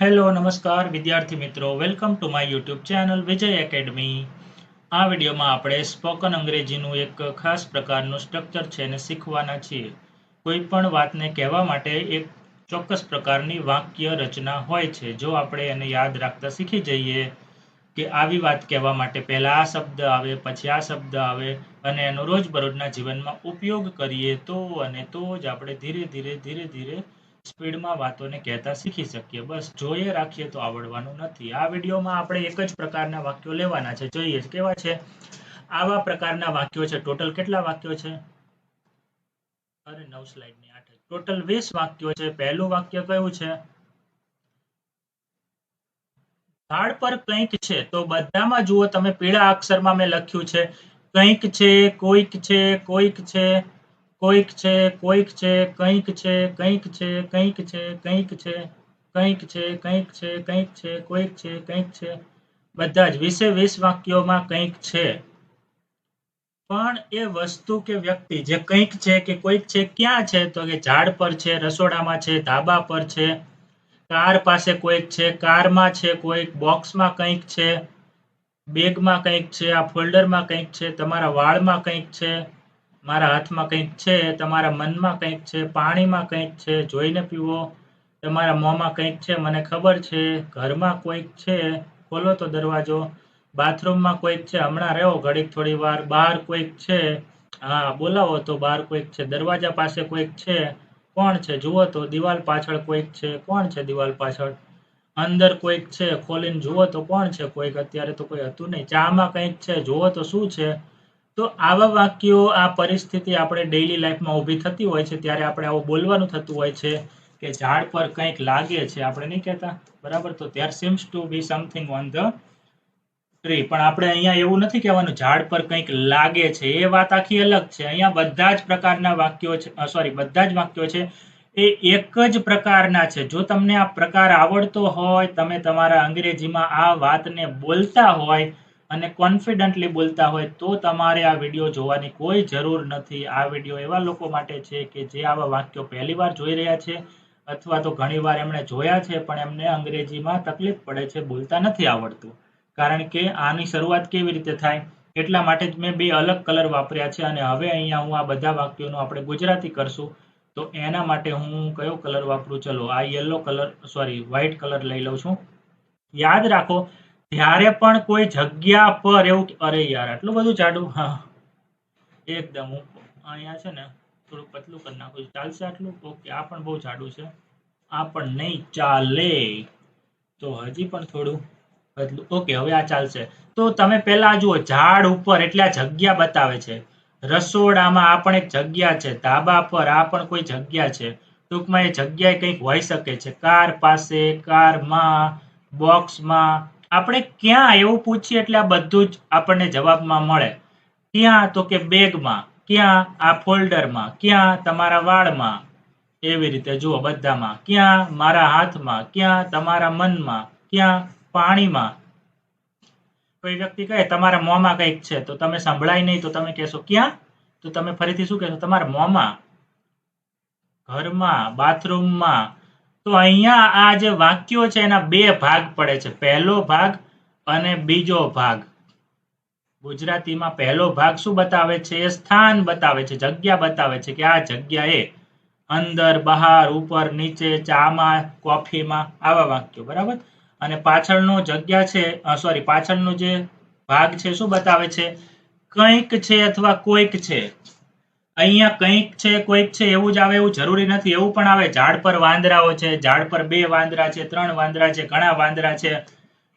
Hello નમસ્કાર વિદ્યાર્થી મિત્રો, welcome to my YouTube channel Vijay academy. આ વિડીયોમાં આપણે સ્પોકન અંગ્રેજીનું એક ખાસ પ્રકારનું સ્ટ્રક્ચર છે અને શીખવાના છીએ. કોઈ પણ વાતને કહેવા માટે એક ચોક્કસ પ્રકારની વાક્ય રચના હોય છે. જો આપણે એને યાદ રાખતા શીખી જઈએ કે આવી વાત કહેવા માટે પહેલા આ શબ્દ આવે, પછી આ શબ્દ આવે અને એનો રોજબરોજના જીવનમાં ઉપયોગ કરીએ તો જ આપણે ધીરે ધીરે સ્પીડમાં વાતોને કહેતા શીખી શકીએ. બસ જોઈએ રાખીએ તો આવડવાનું નથી. આ વિડીયોમાં આપણે એક જ પ્રકારના વાક્યો લેવાના છે. જોઈએ કેવા છે. આવા પ્રકારના વાક્યો છે. ટોટલ કેટલા વાક્યો છે? અરે 9 સ્લાઇડની 8. ટોટલ 20 વાક્યો છે. પહેલું વાક્ય કયું છે? ઝાડ પર કંઈક છે. તો બધામાં જુઓ તમે, પીળા અક્ષરમાં મેં લખ્યું છે કંઈક છે, કોઈક છે, કોઈક છે, કોઈક છે, કોઈક છે, કંઈક છે, કંઈક છે, કંઈક છે, કંઈક છે, કંઈક છે, કંઈક છે, કંઈક છે, કોઈક છે, કંઈક છે. બધા જ 20 વાક્યોમાં કંઈક છે. પણ એ વસ્તુ કે વ્યક્તિ જે કંઈક છે કે કોઈક છે ક્યાં છે? તો કે ઝાડ પર છે, રસોડામાં છે, ધાબા પર છે, કાર પાસે કોઈક છે, કારમાં છે કોઈક, બોક્સમાં કંઈક છે, બેગમાં કંઈક છે, આ ફોલ્ડરમાં કંઈક છે, તમારા વાળમાં કંઈક છે, મારા હાથમાં કંઈક છે, તમારા મનમાં કંઈક છે, પાણીમાં કંઈક છે, જોઈને પીવો, તમારા મોંમાં કંઈક છે, મને ખબર છે, ઘરમાં કોઈક છે, ખોલો તો દરવાજો, બાથરૂમમાં કોઈક છે, હમણાં રહો ઘડીક થોડી વાર, બહાર કોઈક છે, હા બોલાવો તો બહાર કોઈક છે, દરવાજા પાસે કોઈક છે, કોણ છે જુઓ તો, દિવાલ પાછળ કોઈક છે, કોણ છે દિવાલ પાછળ, અંદર કોઈક છે, ખોલીને જુઓ તો કોણ છે કોઈક, અત્યારે તો કોઈ હતું નહીં, ચામાં કંઈક છે, જુઓ તો શું છે. તો આવા વાક્યો, આ પરિસ્થિતિ આપણે ડેઈલી લાઈફમાં ઊભી થતી હોય છે ત્યારે આપણે આવું બોલવાનું થતું હોય છે કે ઝાડ પર કંઈક લાગે છે. આપણે નહીં કહેતા, બરાબર? તો there seems to be something on the tree. પણ આપણે અહીંયા એવું નથી કહેવાનું ઝાડ પર કંઈક લાગે છે. એ વાત આખી અલગ છે. અહીંયા બધા જ પ્રકારના વાક્યો છે, સોરી, બધા જ વાક્યો છે એ એક જ પ્રકારના છે. જો તમને આ પ્રકાર આવડતો હોય, તમે તમારા અંગ્રેજીમાં આ વાતને બોલતા હોય અને કોન્ફિડન્ટલી બોલતા હોય, તો તમારે આ વિડીયો જોવાની કોઈ જરૂર નથી. આ વિડીયો એવા લોકો માટે છે કે જે આવા વાક્યો પહેલી વાર જોઈ રહ્યા છે અથવા તો ઘણી વાર એમણે જોયા છે પણ એમને અંગ્રેજીમાં તકલીફ પડે છે, બોલતા નથી આવડતું. કારણ કે આની શરૂઆત કેવી રીતે થાય? એટલા માટે જ મેં બે અલગ કલર વાપર્યા છે અને હવે અહીંયા હું આ બધા વાક્યોનું આપણે ગુજરાતી કરશું. તો એના માટે હું કયો કલર વાપરું? ચલો આ yellow colour, sorry white colour લઈ લઉં છું. યાદ રાખો, જ્યારે પણ કોઈ જગ્યા પર એવું, અરે યાર આટલું બધું જાડું, હા એકદમ હું અહીંયા છે ને થોડું પતલું કરી નાખું છું. ચાલશે આટલું? ઓકે. આ પણ બહુ જાડું છે, આ પણ નહીં ચાલે, તો હજી પણ થોડું પતલું. ઓકે, હવે આ ચાલશે. તો તમે પહેલા જુઓ, ઝાડ ઉપર એટલે આ જગ્યા બતાવે છે, રસોડામાં આ પણ એક જગ્યા છે, ધાબા પર આ પણ કોઈ જગ્યા છે. ટૂંકમાં એ જગ્યાએ કંઈક હોઈ શકે છે. કાર પાસે, કારમાં, બોક્સમાં. આપણે ક્યાં એવું પૂછીએ એટલે આ બધું જ આપણને જવાબમાં મળે. ક્યાં? તો કે બેગમાં, ક્યાં? આ ફોલ્ડરમાં, ક્યાં? તમારા વાળમાં. એવી રીતે જુઓ બધામાં. ક્યાં? મારા હાથમાં. ક્યાં? તમારા મનમાં. ક્યાં? પાણીમાં. કોઈ વ્યક્તિ કહે તમારા મોંમાં કંઈક છે, તો તમે સંભળાય નહીં તો તમે કહેશો ક્યાં? તો તમે ફરીથી શું કહેશો? તમારા મોંમાં, ઘરમાં, બાથરૂમમાં. તો અહીંયા આ જે વાક્યો છે એના બે ભાગ પડે છે, પહેલો ભાગ અને બીજો ભાગ. ગુજરાતીમાં પહેલો ભાગ શું બતાવે છે? એ સ્થાન બતાવે છે, જગ્યા બતાવે છે કે આ જગ્યાએ, અંદર, બહાર, ઉપર, નીચે, ચામાં, કોફીમાં, આવા વાક્યો, બરાબર? અને પાછળનો જગ્યા છે, સોરી, પાછળનો જે ભાગ છે શું બતાવે છે? કંઈક છે અથવા કોઈક છે. અહીંયા કંઈક છે, કોઈક છે એવું જ આવે એવું જરૂરી નથી. એવું પણ આવે, ઝાડ પર વાંદરાઓ છે, ઝાડ પર 2 વાંદરા છે, 3 વાંદરા છે, ઘણા વાંદરા છે,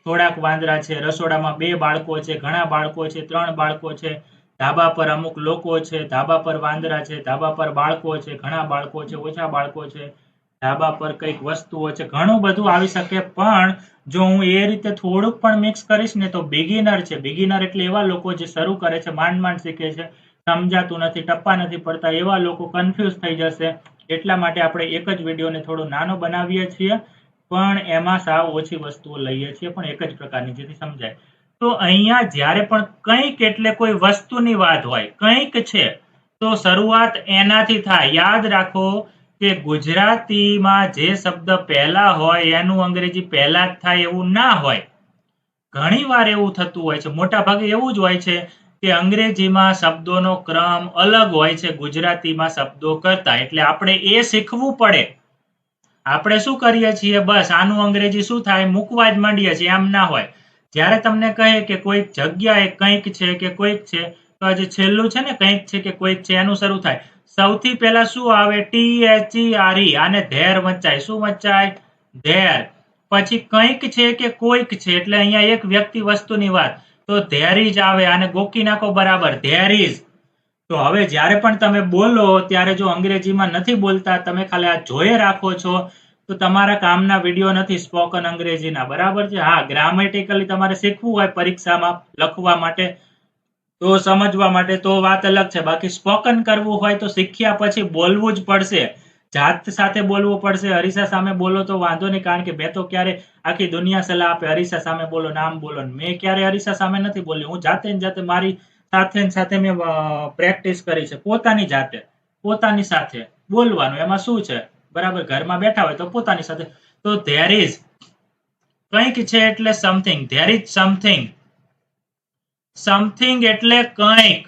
થોડાક વાંદરા છે, રસોડામાં 2 બાળકો છે, ઘણા બાળકો છે, 3 બાળકો છે, ધાબા પર અમુક લોકો છે, ધાબા પર વાંદરા છે, ધાબા પર બાળકો છે, ઘણા બાળકો છે, ઓછા બાળકો છે, ધાબા પર કંઈક વસ્તુઓ છે, ઘણું બધું આવી શકે. પણ જો હું એ રીતે થોડુંક પણ મિક્સ કરીશ ને તો બિગિનર છે. બિગિનર એટલે એવા લોકો જે શરૂ કરે છે, માંડ શીખે છે, સમજાતું નથી, ટપ્પા નથી પડતા, એવા લોકો કન્ફ્યુઝ થઈ જશે. એટલા માટે આપણે એક જ વિડીયોને થોડો નાનો બનાવીએ છીએ પણ એમાં સાવ ઓછી વસ્તુઓ લઈએ છીએ, પણ એક જ પ્રકારની, જેથી સમજાય. તો અહીંયા જ્યારે પણ કંઈક એટલે કોઈ વસ્તુની વાત હોય, કંઈક છે, તો શરૂઆત એનાથી થાય. યાદ રાખો, કે ગુજરાતીમાં જે શબ્દ પહેલા હોય એનું અંગ્રેજી પહેલા જ થાય એવું ના હોય. ઘણી વાર એવું થતું હોય છે, મોટા ભાગે એવું જ હોય છે કે અંગ્રેજીમાં શબ્દોનો ક્રમ અલગ હોય છે ગુજરાતીમાં શબ્દો કરતા, એટલે આપણે એ શીખવું પડે. આપણે શું કરીએ છીએ, બસ આનું અંગ્રેજી શું થાય મૂકવા જ માંડીએ છીએ, એમ ના હોય. જ્યારે તમને કહે કે કોઈક જગ્યાએ કંઈક છે કે કોઈક છે, તો આ જે છેલ્લું છે ને કંઈક છે કે કોઈક છે એનું શરૂ થાય. સૌથી પહેલા શું આવે? THERE. આને ધેર વંચાય. શું વંચાય? ધેર. પછી કંઈક છે કે કોઈક છે એટલે અહીંયા એક વ્યક્તિ વસ્તુની વાત, તો ધેર ઇઝ આવે. આને ગોખી નાખો બરાબર, ધેર ઇઝ. તો હવે જ્યારે પણ તમે બોલો ત્યારે જો અંગ્રેજીમાં નથી બોલતા, તમે ખાલી આ જોઈ રાખો છો, તો તમારા કામના વિડીયો નથી સ્પોકન અંગ્રેજીના, બરાબર છે. હા, ગ્રામેટિકલી તમારે શીખવું હોય પરીક્ષામાં લખવા માટે, તો સમજવા માટે તો વાત અલગ છે. બાકી સ્પોકન કરવું હોય તો શીખ્યા પછી બોલવું જ પડશે. જાત સાથે બોલવું પડશે. અરીસા સામે બોલો તો વાંધો નહીં, કારણ કે મેં તો ક્યારે આખી દુનિયા સલાહ આપે અરીસા સામે બોલો, નામ બોલો. મેં ક્યારે અરીસા સામે નથી બોલ્યો. હું જાતે ને જાતે મારી સાથે ને સાથે મેં પ્રેક્ટિસ કરી છે પોતાની જાતે, પોતાની સાથે બોલવાનું. એમાં શું છે, બરાબર? ઘરમાં બેઠા હોય તો પોતાની સાથે. તો ધેર ઇઝ કંઈક છે એટલે something. There is something. Something એટલે કંઈક.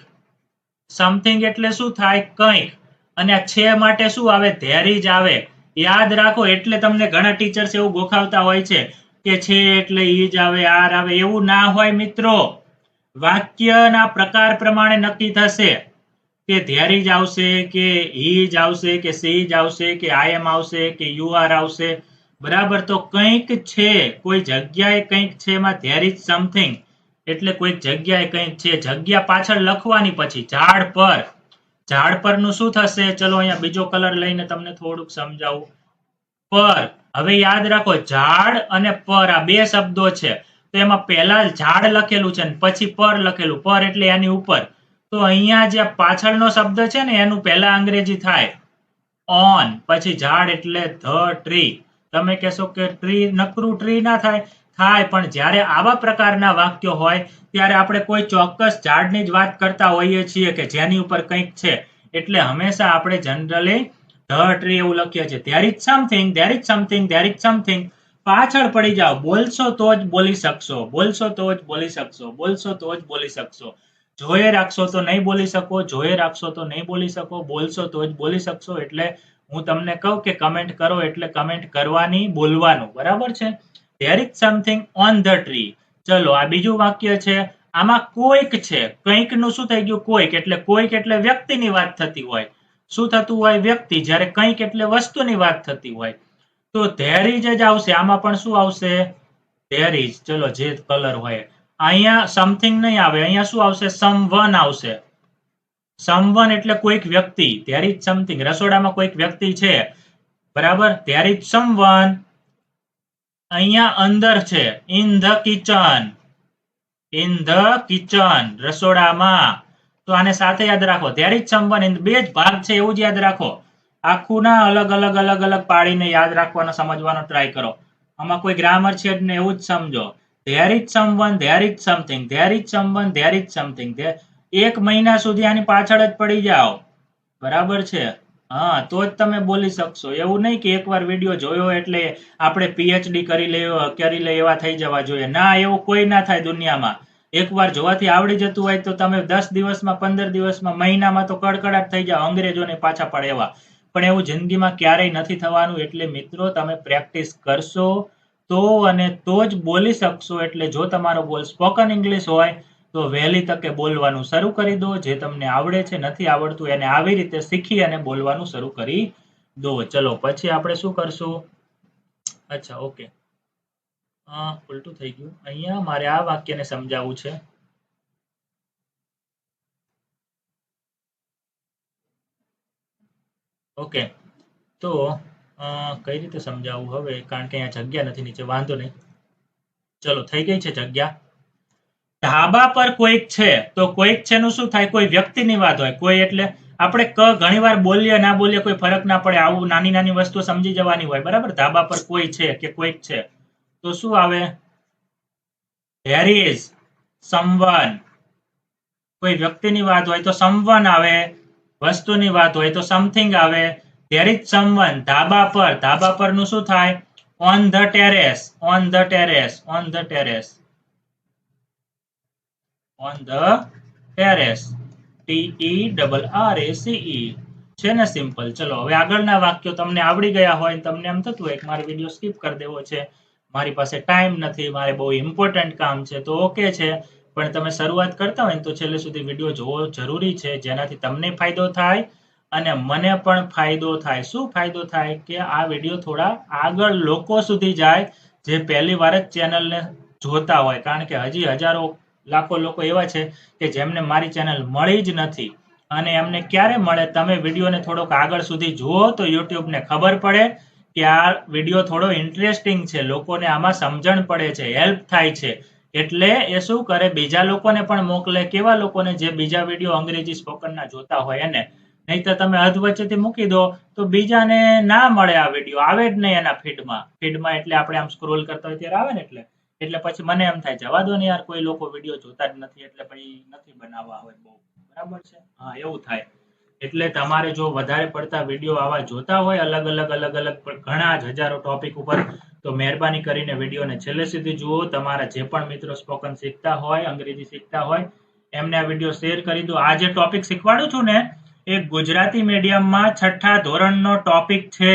સમથિંગ એટલે શું થાય? કંઈક. અને આ છે માટે શું આવે? ધેર ઇઝ આવે. યાદ રાખો. એટલે તમને ઘણા ટીચર્સ એવું ગોખાવતા હોય છે કે છે એટલે ઈજ આવે, આર આવે. એવું ના હોય મિત્રો. વાક્યના પ્રકાર પ્રમાણે નક્કી થશે કે ધેર ઇઝ આવશે કે હી ઇઝ આવશે કે સી ઇઝ આવશે કે આઈ એમ આવશે કે યુ આર આવશે, બરાબર? તો કંઈક છે, કોઈ જગ્યાએ કંઈક છે, એમાં ધેર ઇઝ સમથિંગ એટલે કોઈક જગ્યાએ કંઈક છે. જગ્યા પાછળ લખવાની. પછી ઝાડ પર. ઝાડ પરનું શું થશે? ચલો અહીંયા બીજો કલર લઈને તમને થોડુંક સમજાવું. પર. હવે યાદ રાખો, ઝાડ અને પર આ બે શબ્દો છે. તો એમાં પહેલા ઝાડ લખેલું છે ને પછી પર લખેલું. પર એટલે એની ઉપર. તો અહીંયા જે પાછળનો શબ્દ છે ને એનું પહેલા અંગ્રેજી થાય ઓન, પછી ઝાડ એટલે ધ ટ્રી. તમે કહેશો કે ટ્રી, નકરું ટ્રી ના થાય. થાય, પણ જ્યારે આવા પ્રકારના વાક્યો હોય ત્યારે આપણે કોઈ ચોક્કસ ઝાડની જ વાત કરતા હોઈએ છીએ કે જેની ઉપર કંઈક છે, એટલે હંમેશા આપણે જનરલી ધ ટ્રી એવું લખીએ છીએ. There is something, there is something, there is something. પાછળ પડી જાઓ. બોલશો તો જ બોલી શકશો, બોલશો તો જ બોલી શકશો, બોલશો તો જ બોલી શકશો. જોયે રાખશો તો નહીં બોલી શકો, જોયે રાખશો તો નહીં બોલી શકો, બોલશો તો જ બોલી શકશો. એટલે હું તમને કહું કે કમેન્ટ કરો એટલે કમેન્ટ કરવાની, બોલવાનું, બરાબર છે? There is something on the tree. ચલો આ બીજું વાક્ય છે. આમાં કોઈક છે. કંઈક નું શું થઈ ગયું? કોઈક. એટલે કોઈક એટલે વ્યક્તિની વાત થતી હોય. શું થતું હોય? વ્યક્તિ. જ્યારે કંઈક એટલે વસ્તુની વાત થતી હોય. તો ધેર ઇઝ જ આવશે. આમાં પણ શું આવશે? There is. ચલો જે કલર હોય. અહીંયા સમથિંગ નહીં આવે. અહીંયા શું આવશે? સમવન આવશે. સમવન એટલે કોઈક વ્યક્તિ. There is something. રસોડામાં કોઈક વ્યક્તિ છે, બરાબર? There is someone. અહીંયા અંદર છે. In the kitchen. In the kitchen. રસોડામાં. તો આને સાથે યાદ રાખો. There is someone in. બે જ ભાગ છે એવું જ યાદ રાખો. આખું ના અલગ અલગ અલગ અલગ પાડીને યાદ રાખવાનો, સમજવાનો ટ્રાય કરો. આમાં કોઈ ગ્રામર છે જ ને, એવું જ સમજો. There is someone, there is something, there is someone, there is something. એક મહિના સુધી આની પાછળ જ પડી જાઓ, બરાબર છે? હા, તો જ તમે બોલી શકશો. એવું નહીં કે એકવાર વિડીયો જોયો એટલે આપણે PhD કરી લે એવા થઈ જવા જોઈએ. ના, એવું કોઈ ના થાય દુનિયામાં. એકવાર જોવાથી આવડી જતું હોય તો તમે 10 દિવસમાં, 15 દિવસમાં, મહિનામાં તો કડકડાટ થઈ જાવ અંગ્રેજોને પાછા પડે એવા. પણ એવું જિંદગીમાં ક્યારેય નથી થવાનું. એટલે મિત્રો તમે પ્રેક્ટિસ કરશો તો અને તો જ બોલી શકશો. એટલે જો તમારો ગોલ સ્પોકન ઇંગ્લિશ હોય તો વહેલી તકે બોલવાનું શરૂ કરી દો. જે તમને આવડે છે, નથી આવડતું, એને આવી રીતે શીખી અને બોલવાનું શરૂ કરી દો. ચલો પછી આપણે શું કરશું? અચ્છા, ઓકે. ઉલટું થઈ ગયું. અહીંયા મારે આ વાક્યને સમજાવવું છે. ઓકે, તો કઈ રીતે સમજાવવું હવે? કારણ કે અહીંયા જગ્યા નથી નીચે. વાંધો નહીં, ચલો થઈ ગઈ છે જગ્યા. ધાબા પર કોઈક છે. તો કોઈક છે નું શું થાય? કોઈ વ્યક્તિની વાત હોય. કોઈ એટલે આપણે ઘણી વાર બોલીએ ના બોલીએ કોઈ ફરક ના પડે. આવું નાની નાની વસ્તુ સમજી જવાની હોય, બરાબર? ધાબા પર કોઈ છે કે કોઈક છે, તો શું આવે? There is someone. કોઈ વ્યક્તિની વાત હોય તો સમવન આવે. વસ્તુની વાત હોય તો સમથિંગ આવે. there is someone ધાબા પરનું શું થાય? on the terrace on the terrace on the terrace on the terrace TERRACE છે ને સિમ્પલ. ચલો હવે આગળના વાક્યો તમને આવડી ગયા હોય તમને એમ થતું હોય કે મારે વિડિયો સ્કીપ કરી દેવો છે, મારી પાસે ટાઈમ નથી, મારે બહુ ઇમ્પોર્ટન્ટ કામ છે, તો ઓકે છે, પણ તમે શરૂઆત કરતા હોય ને તો છેલ્લે સુધી વિડિયો જોવો જરૂરી છે, જેનાથી તમને ફાયદો થાય અને મને પણ ફાયદો થાય. શું ફાયદો થાય? કે આ વિડિયો થોડા આગળ લોકો સુધી જાય જે પહેલી વાર જ ચેનલને જોતા હોય, કારણ કે હજી હજારો લાખો લોકો એવા છે કે જેમને મારી ચેનલ મળી જ નથી અને એમને ક્યારે મળે? તમે વિડિયોને થોડોક આગળ સુધી જુઓ તો YouTube ને ખબર પડે કે આ વિડિયો થોડો ઇન્ટરેસ્ટિંગ છે, લોકોને આમાં સમજણ પડે છે, હેલ્પ થાય છે, એટલે એ શું કરે? બીજા લોકોને પણ મોકલે. કેવા લોકોને? જે બીજા વિડિયો અંગ્રેજી સ્પોકનના જોતા હોય એને. નહીંતર તમે અધવચ્ચેથી મૂકી દો તો બીજાને ના મળે, આ વિડિયો આવે જ નહીં એના ફીડમાં એટલે આપણે આમ સ્ક્રોલ કરતા હોય ત્યારે આવે ને એટલે પછી મને એમ થાય જવા દો ને યાર, કોઈ લોકો વિડિયો જોતા જ નથી એટલે પછી નથી બનાવવા હોય બહુ. બરાબર છે? હા, એવું થાય. એટલે તમારે જો વધારે પડતા વિડિયો આવા જોતા હોય અલગ અલગ ઘણા જ હજારો ટોપિક ઉપર, તો મહેરબાની કરીને વિડિયોને છેલ્લે સુધી જુઓ. તમારા જે પણ મિત્રો સ્પોકન શીખતા હોય, અંગ્રેજી શીખતા હોય, એમને આ વિડિયો શેર કરી દો. આ જે ટોપિક શીખવાડું છું ને એ ગુજરાતી મીડિયમમાં 6ઠ્ઠા ધોરણનો ટોપિક છે.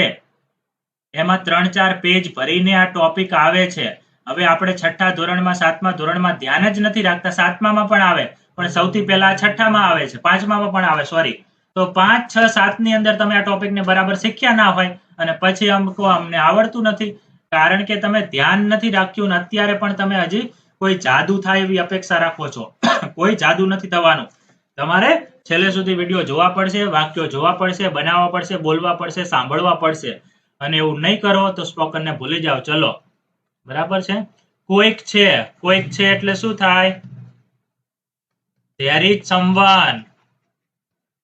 એમાં 3-4 પેજ ભરીને આ ટોપિક આવે છે. હવે આપણે 6ઠ્ઠા ધોરણમાં 7મા ધોરણમાં ધ્યાન જ નથી રાખતા. 7મામાં પણ આવે, પણ સૌથી પહેલા 6ઠ્ઠામાં આવે છે, 5મામાં પણ આવે, સોરી. તો 5, 6, 7 ની અંદર તમે આ ટોપિકને બરાબર શીખ્યા ના હોય અને પછી આમ કહો અમને આવડતું નથી, કારણ કે તમે ધ્યાન નથી રાખ્યું ને અત્યારે પણ તમે હજી કોઈ જાદુ થાય એવી અપેક્ષા રાખો છો. કોઈ જાદુ નથી થવાનું. તમારે છેલ્લે સુધી વિડિયો જોવા પડશે, વાક્યો જોવા પડશે, બનાવવા પડશે, બોલવા પડશે, સાંભળવા પડશે. અને એવું નહીં કરો તો સ્પોકનને ભૂલી જાઓ. ચલો, બરાબર છે? કોઈક છે એટલે શું થાય? there is someone.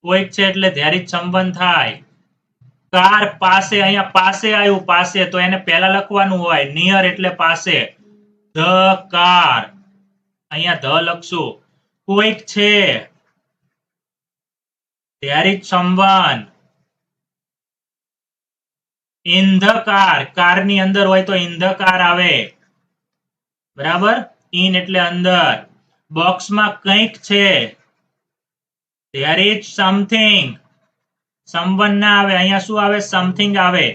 કોઈક છે એટલે there is someone થાય. કાર પાસે, અહીંયા પાસે આવ્યું, પાસે, તો એને પહેલા લખવાનું હોય near એટલે પાસે. the car, અહીંયા the લખશું. કોઈક છે there is someone in the car. કારની અંદર હોય તો in the car આવે. બરાબર? in એટલે અંદર. બોક્સમાં કંઈક છે there is something. someone ના આવે, અહીંયા શું આવે? something આવે.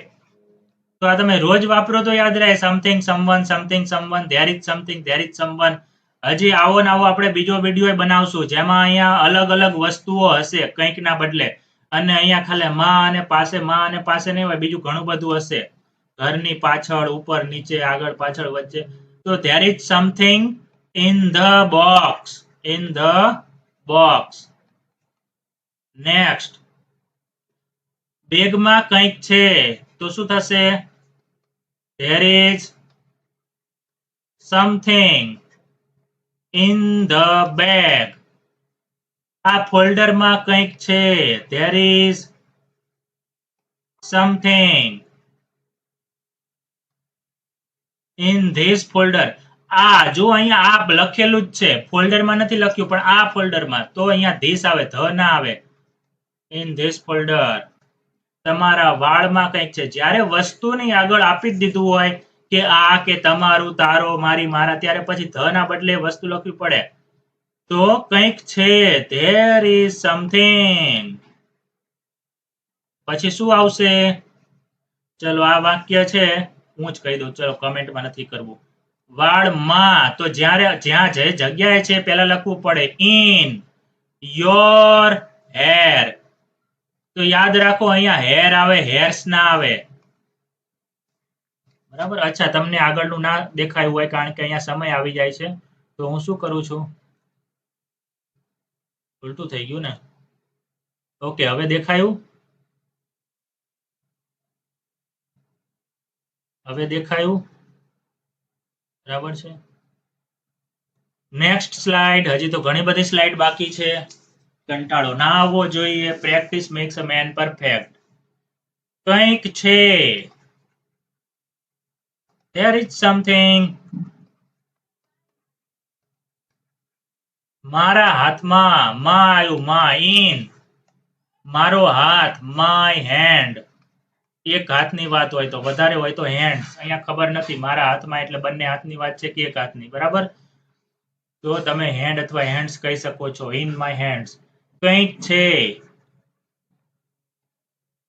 તો આ તમે રોજ વાપરો તો યાદ રહે. something, someone, something, someone, there is something, there is someone. હજી આવો ને આવો આપણે બીજો વિડિયો બનાવશું જેમાં અહીંયા અલગ અલગ વસ્તુઓ હશે કંઈકના બદલે, અને અહીંયા ખાલી માં અને પાસે નહીં હોય, બીજું ઘણું બધું હશે. ઘરની પાછળ, ઉપર, નીચે, આગળ, પાછળ, વચ્ચે. તો there is something in the box. in the box. next, બેગમાં કંઈક છે તો શું થશે? there is something in the bag. આ ફોલ્ડરમાં કંઈક છે. there is something in this folder. આ જો અહીંયા આ લખેલું જ છે, ફોલ્ડરમાં નથી લખ્યું પણ આ ફોલ્ડરમાં, તો અહીંયા this આવે, ધ ના આવે. in this folder. તમારા વાળમાં કંઈક છે. જ્યારે વસ્તુની આગળ આપી જ દીધું હોય કે આ, કે તમારું, તારો, મારી, મારા, ત્યારે પછી ધ ના બદલે વસ્તુ લખવી પડે. તો કંઈક છે there is something. પછી શું આવશે? ચલો આ વાક્ય છે હું જ કહી દઉં, ચલો કમેન્ટમાં નથી કરવું. વાળમાં, તો જ્યાં જે જગ્યાએ છે પહેલા લખવું પડે in your hair. તો યાદ રાખો અહીંયા હેર આવે, હેર્સ ના આવે. બરાબર? અચ્છા, તમને આગળનું ના દેખાયું હોય કારણ કે અહીંયા સમય આવી જાય છે, તો હું શું કરું છું? ઉલટું થઈ ગયું ને. ઓકે, હવે દેખાયું? હવે દેખાયું? બરાબર છે? Next slide. હજી તો ઘણી બધી સ્લાઇડ બાકી છે. કંટાળો ના આવવો જોઈએ. પ્રેક્ટિસ મેક્સ અ મેન પરફેક્ટ. કંઈક છે there is something. મારા હાથમાં, માં આવ્યું, માં, in. મારો હાથ, my hand. એક હાથની વાત હોય તો, વધારે હોય તો હેન્ડ્સ. અહીંયા ખબર નથી મારા હાથમાં એટલે બંને હાથની વાત છે કે એક હાથની, બરાબર? તો તમે હેન્ડ અથવા હેન્ડ્સ કહી શકો છો. In my hands. કંઈક છે.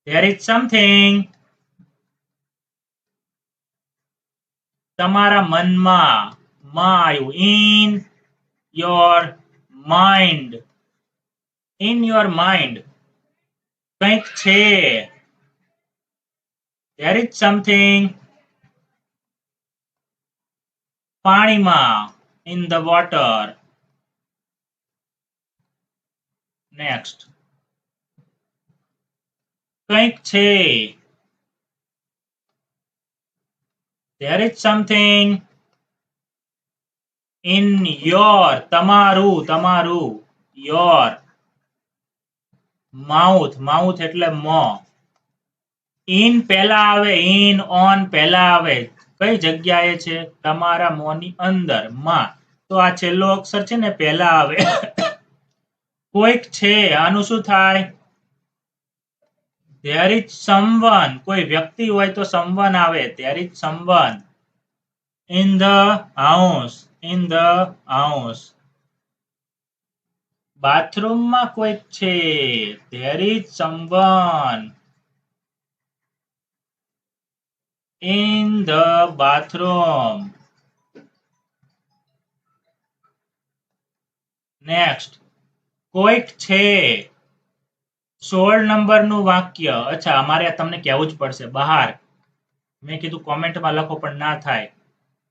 there is something. તમારા મનમાં. માં આવ્યું. in your mind. in your mind. કંઈક છે. there is something. પાણીમાં. in the water. next. કંઈક છે. there is something in your. તમારું your mouth. mouth એટલે મોં. in પહેલા આવે. in on પહેલા આવે. કઈ જગ્યાએ છે? તમારા મોંની અંદર. માં. તો આ છેલ્લો અક્ષર છે ને પહેલા આવે. કોઈક છે. આનું શું થાય? there is someone. કોઈ વ્યક્તિ હોય તો someone આવે. there is someone in the house. in the house. બાથરૂમમાં કોઈક છે. there is someone in the bathroom. next. કોઈક છે. 16 નંબરનું વાક્ય. અચ્છા, અમારે તમને કહેવું જ પડશે બહાર. મેં કીધું કોમેન્ટમાં લખો પણ ના થાય,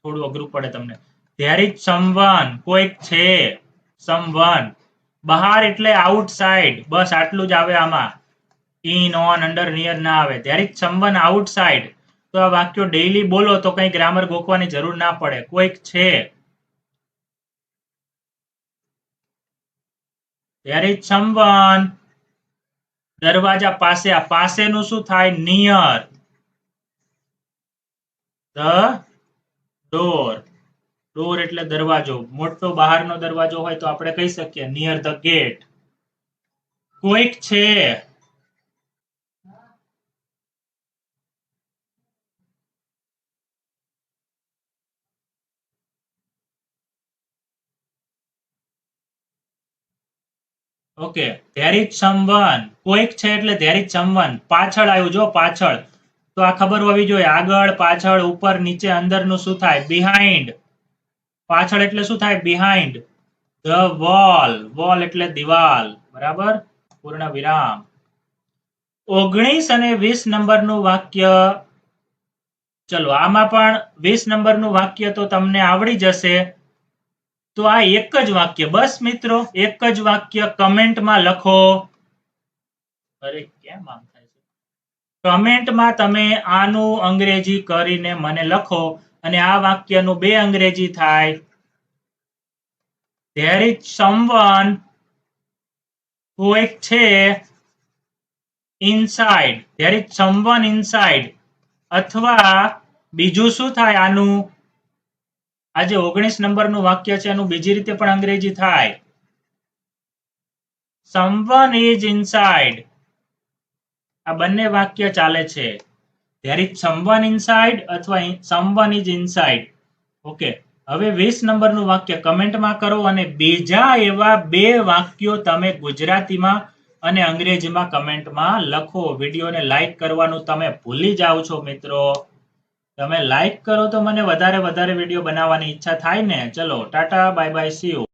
થોડું અઘરું પડે તમને. there is someone. કોઈક છે. someone. બહાર એટલે આઉટસાઇડ. બસ આટલું જ આવે આમાં. in on under near ના આવે. there is someone outside. તો આ વાક્યો ડેઈલી બોલો તો કઈ ગ્રામર ગોખવાની જરૂર ના પડે. કોઈક છે. there is someone. દરવાજા પાસે. આ પાસેનું શું થાય? near the door. door એટલે દરવાજો. મોટો બહારનો દરવાજો હોય તો આપણે કહી શકીએ near the gate. કોઈક છે. ઓકે. there is someone. કોઈક છે એટલે there is someone. પાછળ આવ્યું જો, પાછળ. તો આ ખબર હોવી જોઈએ. આગળ, પાછળ, ઉપર, નીચે, અંદરનું શું થાય? behind. પાછળ એટલે શું થાય? behind the wall. wall એટલે દિવાલ. બરાબર? પૂર્ણ વિરામ. 19 અને 20 નંબરનું વાક્ય. ચલો, આમાં પણ 20 નંબરનું વાક્ય તો તમને આવડી જશે. તો આ એક જ વાક્ય. બસ મિત્રો, એક જ વાક્ય કમેન્ટમાં લખો. અરે કેમ આમ થાય છે? કમેન્ટમાં તમે આનું અંગ્રેજી કરીને મને લખો અને આ વાક્યનું 2 અંગ્રેજી થાય. there is someone. કોઈક છે. inside. there is someone inside. અથવા બીજું શું થાય આનું? આ જે 19 નંબરનું વાક્ય છે એનું બીજી રીતે પણ અંગ્રેજી થાય. someone is inside. આ બંને વાક્ય ચાલે છે. there is someone inside અથવા someone is inside. ઓકે. હવે 20 નંબરનું વાક્ય કમેન્ટમાં કરો અને બીજા એવા 2 વાક્યો તમે ગુજરાતીમાં અને અંગ્રેજીમાં કમેન્ટમાં લખો. વિડીયોને લાઈક કરવાનું તમે ભૂલી જાઓ છો મિત્રો. તમે લાઈક કરો તો મને વધારે વિડીયો બનાવવાની ઈચ્છા થાય ને. ચલો, Tata, bye bye, C you.